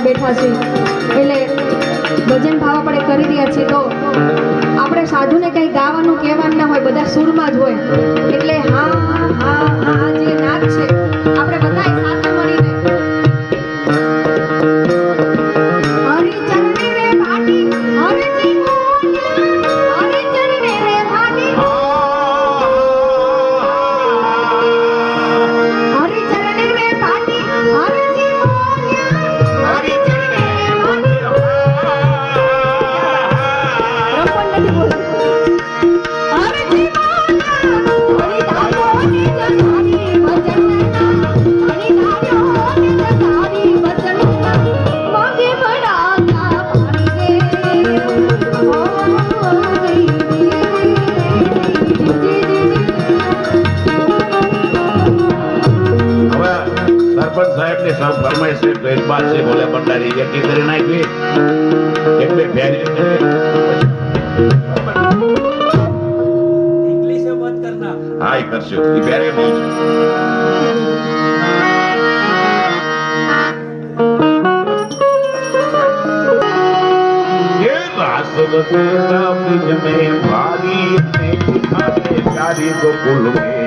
બેઠા છીએ એટલે ભજન ભાવ આપણે કરી રહ્યા છીએ તો આપણે સાધુને કંઈ ગાવાનું કહેવાનું ના હોય, બધા સુરમાં જ હોય. એટલે હા હા હા જે નાદ છે આપણે બધા સાથે મળીને फरमाइश से तो इस बात से बोले भंडारी यकी करे ना कि एक में प्यारी इंग्लिश में मत करना. हाँ ये कर सकते ये प्यारे बोल ये रास्ते तेरा ब्रिज में भारी में उठाने प्यारी को पुल में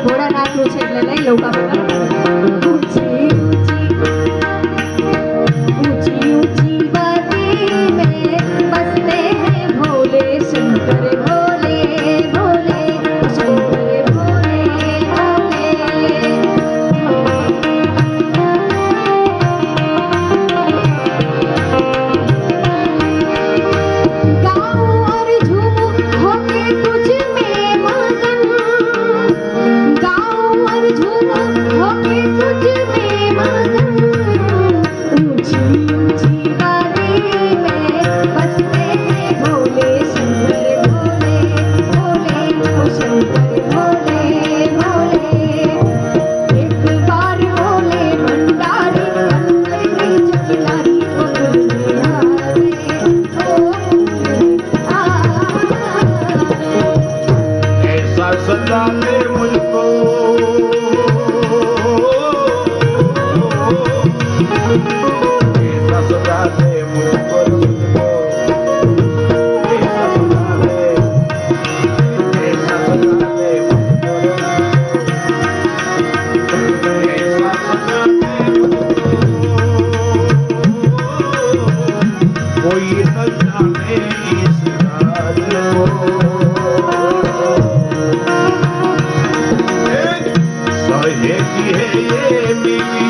ભોળાનાથનું છે એટલે લઈ લઉં કાકા ઊંચી ऊंची ऊंची वादी में बसते हैं भोले शंकर भोले भोले शंकर भोले भोले गाऊं और झूमूं होके तुझ में मगन गाऊं और झूमूं होके तुझ में मगन ऊंची ऊंची वादी में बसते हैं भोले शंकर भोले भोले ओ शंकर भोले भोले एक बार बोले भंडारी अंदर की चकिलारी ऐसा सदा दे मुझको ऐसा सदा दे मुझको ऐसा सदा दे ऐसा सदा दे ऐसा सदा दे कोई न जाने इस राज को सहे की है ये मिली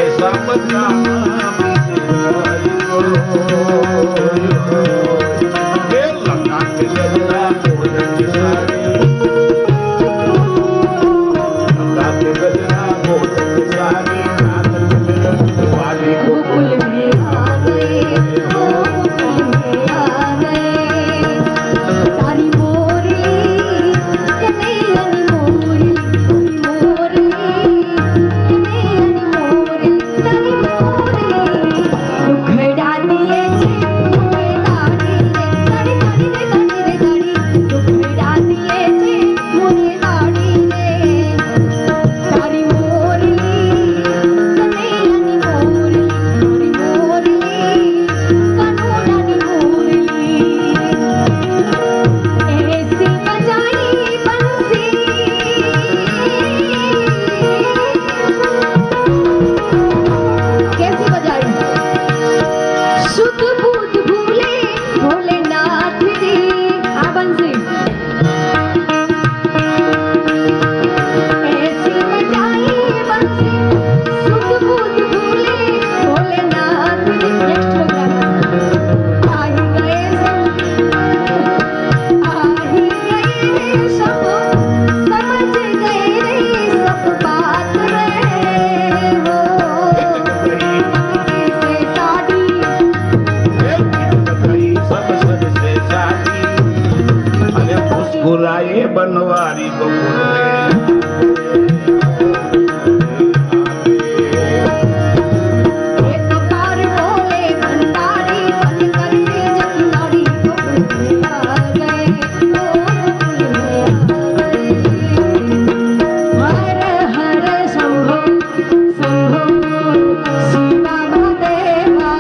ऐसा बताना लगा के गजरा गोल्डन की साड़ी लगा के गजरा गोल्डन की साड़ी वाली को गोकुल में आ गए गोकुल में आ गए तारी मोरी कन्हैयानी मोरी मोरी कन्हैयानी मोरी तारी मोरी दुखड़ा दिए छे मुझे दाढ़ी रे दाढ़ी दाढ़ी रे दाढ़ी रे दाढ़ी दुखड़ा दिए छे मुझे दाढ़ी रे तारी मोरी कन्हैयानी मोरी मोरी मोरी कनोડાની મોરલી ऐसी बजाई बंसी कैसी बजाई शुद्ध बुद्ध भूले भोलेनाथ जी आ बंसी ऐसी बजाई बंसी शुद्ध बुद्ध भूले भोलेनाथ जी नेक्स्ट प्रोग्राम आ ही गए सब समझ गए रे सब बात रे हो से साड़ी सब सबसे साथी अरे मुस्कुराए बनवारी बकुल एक बार बोले भंडारी बन करके जखलारी गोकुल में आ गए गोकुल में आ गए हर हर शंभो शंभो शिव महादेवा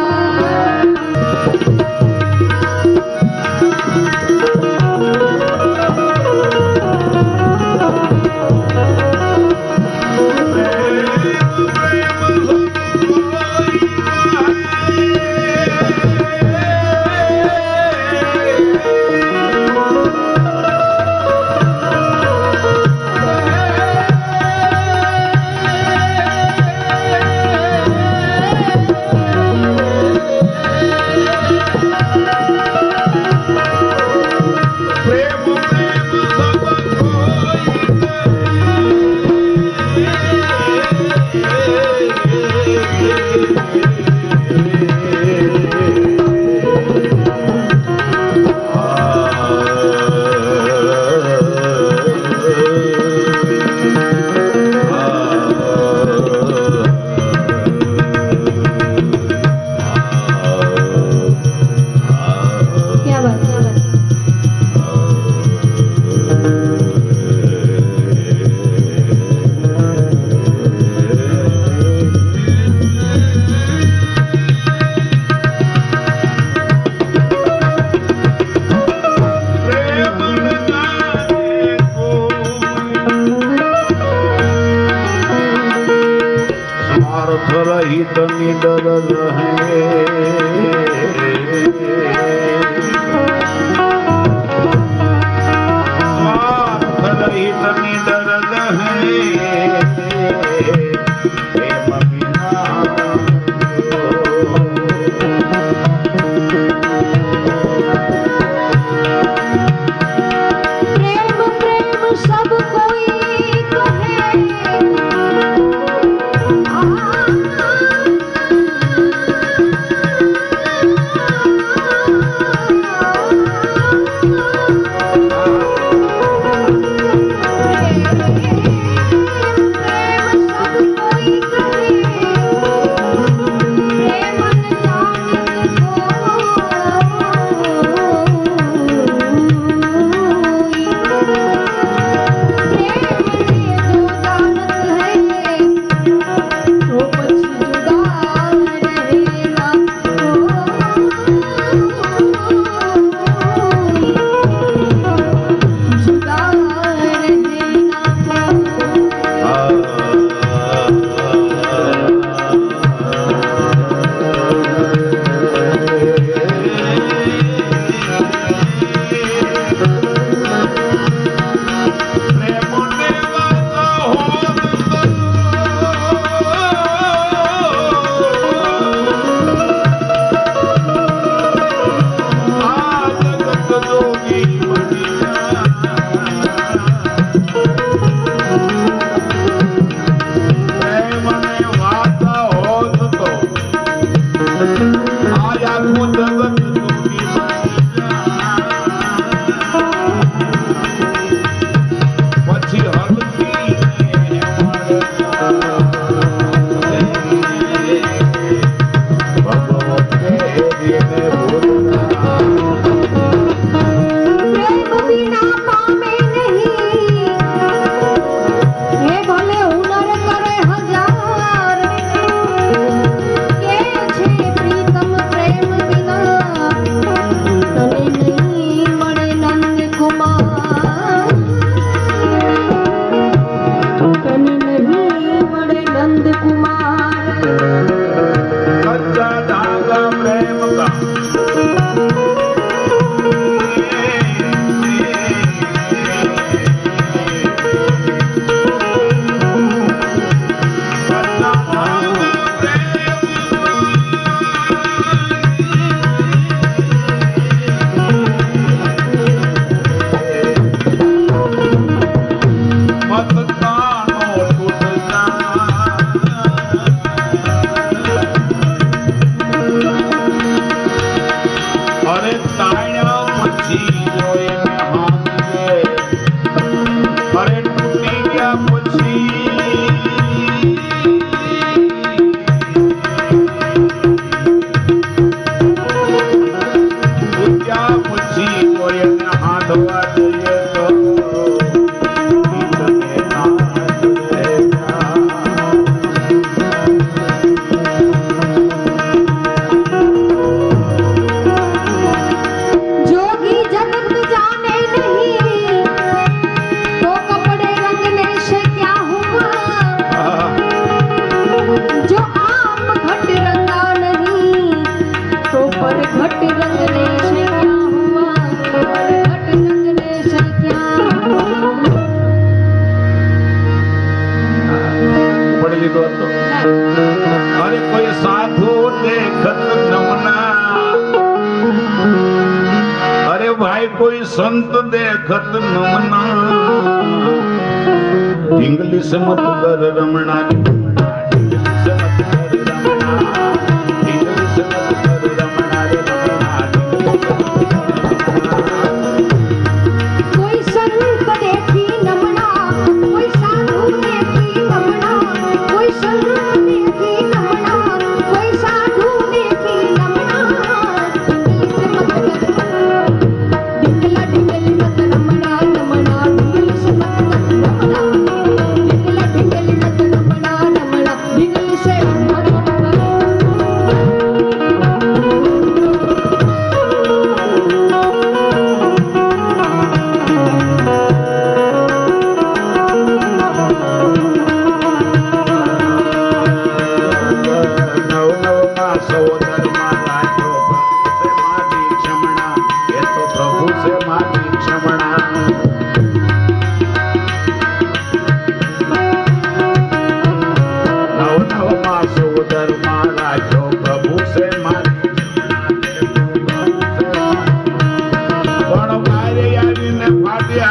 रहित निडर रहे स्वार्थ रहित निडर रहे प्रेम बिना प्रेम प्रेम सब कोई कहे प्रेम सब कोई कहे प्रेम कोई संत देखत नमना इंग्लिश मत कर रमणा इंग्लिश मत कर रमणा इंग्लिश मत कर रमणा रे रमणा कोई संत देखी नमना कोई साधु देखी नमना कोई संत देखी नमना कोई साधु देखी नमना इंग्लिश मत कर रमणा रमणा इंग्लिश मत कर रमणा इंग्लिश मत रमणा रमणा इंग्लिश मत कर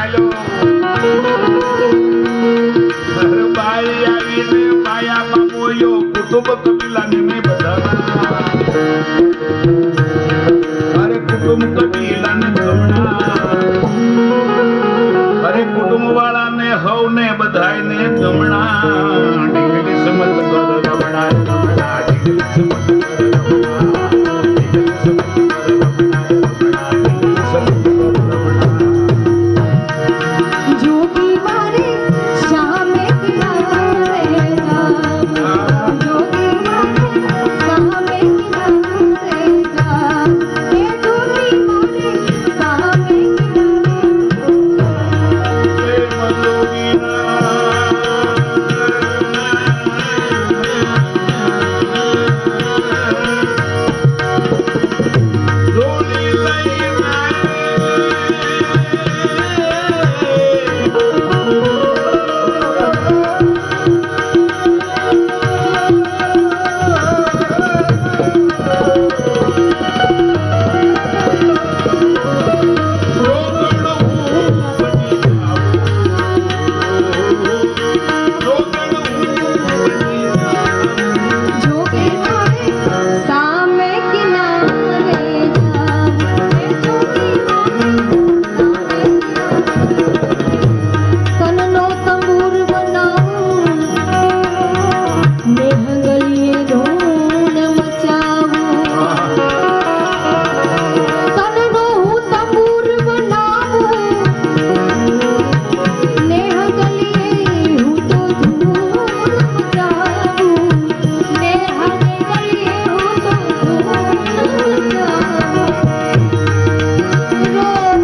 હાલો બાઈ આવીને માયામાં મોયો કુટુંબ કબીલાને મેં બધાના અરે કુટુંબ કબીલાને ગમણા અરે કુટુંબ વાળાને હવને બધાયને ગમણા ડીંગલી સમત કર રમણા રમણા ડીંગલી સમત કર રમણા ડીંગલી સમત કર રમણા રમણા ડીંગલી સમત કર રમણા જોગી મારે સામે કિનારે જા જોગી મારે સામે કિનારે જા એ જોગી મારે સામે જોગી મારે સામે કિનારે જા એ જોગી મારે તનનો તંબૂર બનાવું ને હંગલીએ ધૂન મચાવું તનનો હું તંબૂર બનાવું ને હંગલીએ હું તો ધૂન મચાવું ને હંગલીએ હું તો ધૂન મચાવું રોવે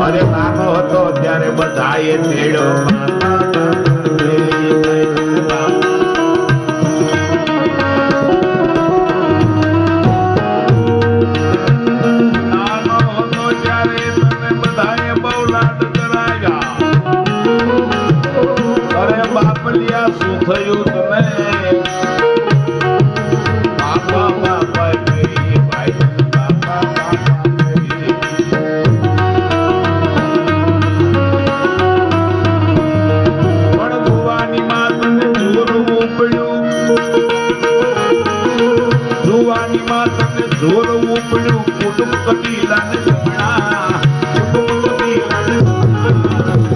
અરે નાનો હતો ત્યારે બધાએ તેડો નાનો હતો ત્યારે તને બધાએ બહુ લાડ કરાવ્યા અરે બાપલિયા શું થયું તને બાપા બાપા કહી ભાઈ બાપા બાપા કહી પણ જુવાની માં તને જોરવું પડ્યું જુવાની માં તને જોરવું પડ્યું કુટુંબ કબીલાને ગમણા કુટુંબ કબીલાને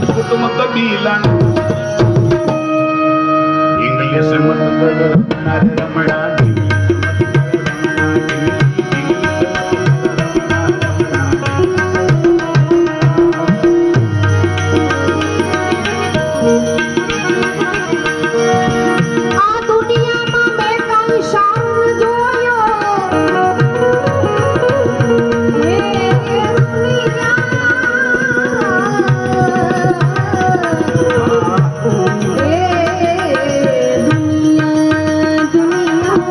કુટુંબ કબીલાને ઇંગ્લિશ મત કર રમણા રમણા આ દુનિયામાં મેં કઈ સારું જોયો હે દુનિયા હે દુનિયા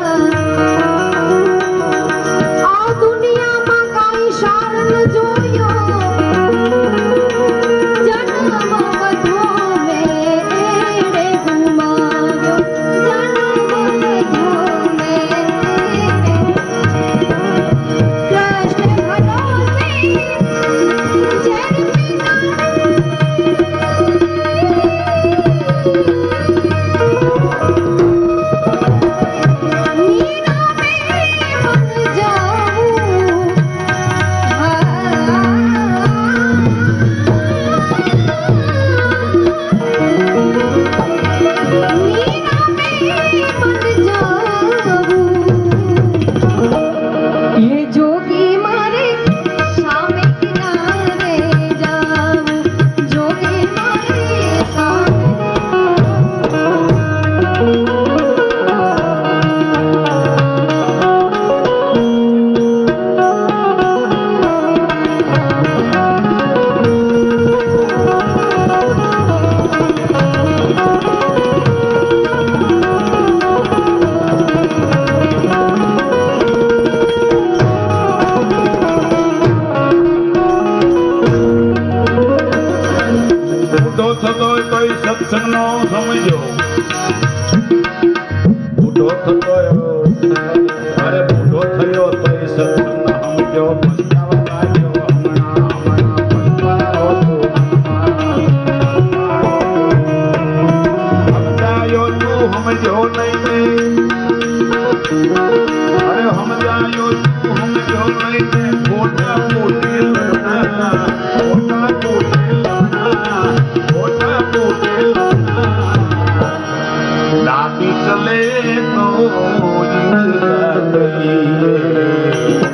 સત્સંગનો સમજો બુઢો થતો અરે બુઢો થયો તો એ સત્સંગ સમજો પસ્તાવા લાગ્યો હમણાં પસ્તાવો સમજાયો તું સમજો નહીં અરે સમજાયો તું સમજો નહીં ખોટા ડાબી ચલે તો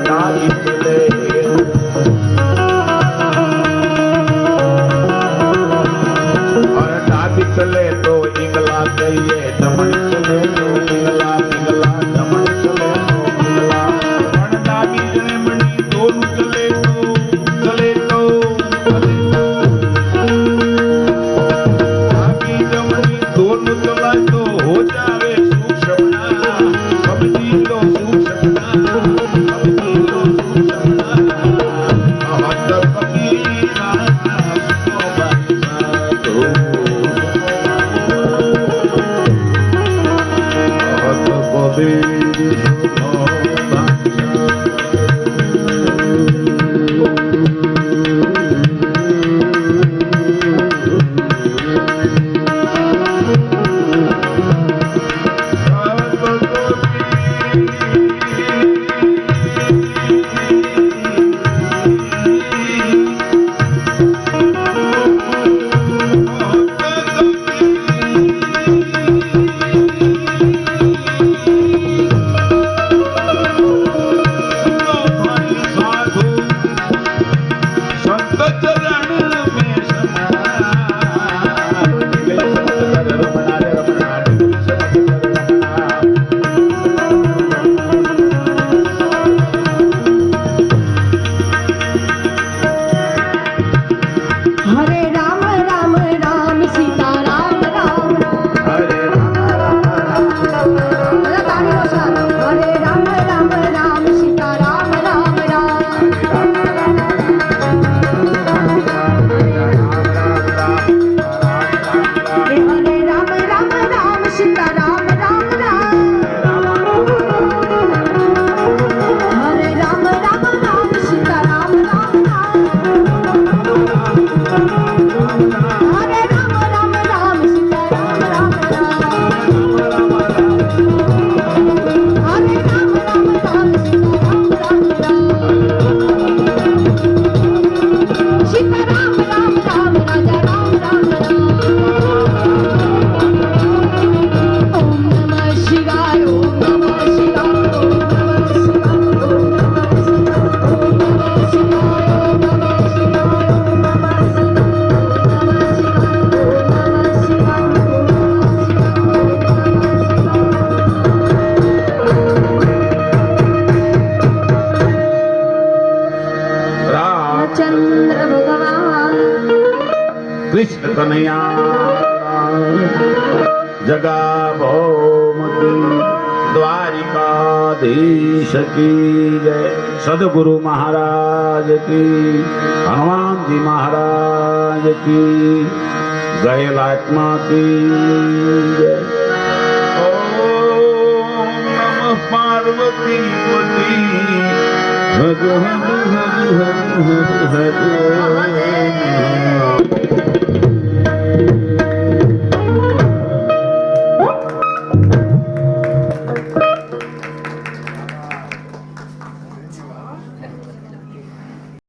ડાબી ચલે ડાબી ચલે તો ઈંગલા કહીએ જમણી ચલે તો ઈંગલા ઈંગલા જમણી ચલે તો ઈંગલા પણ ડાબી જમણી દોનું ચલે તો ડાબી જમણી દોનું ચલાય તો હો જાવે સુષમણા સમજી લો સુષમણા સમજી લો સુષમણા હત ફકીરા સુનો બાઈ તો હત કબીર સુનો હરે રામ રામ રામ સીતા રામ રામ હરે રામ રામ રામ સીતા રામ રામ હરે રામ રામ સીતા રામ રામ હરે રામ રામ સીતા રામ રામ હરે રામ રામ સીતા રામ રામ હરે રામ રામ સીતા રામ રામ સીતા રામ રામ રામ રાજા રામ રામ ઓમ નમઃ શિવાય ઓમ નમઃ શિવાય ઓમ નમઃ શિવાય ઓમ નમઃ શિવાય ઓમ નમઃ શિવાય ઓમ નમઃ ચંદ્ર ભગવાન કૃષ્ણ કનૈયા જગા ભૌમકી દ્વારિકાધીશ કી જય સદગુરુ મહારાજ કી હનુમાનજી મહારાજ કી ગયેલાત્મા કી જય ઓમ નમઃ પાર્વતી પતિ હર હર હર હર હર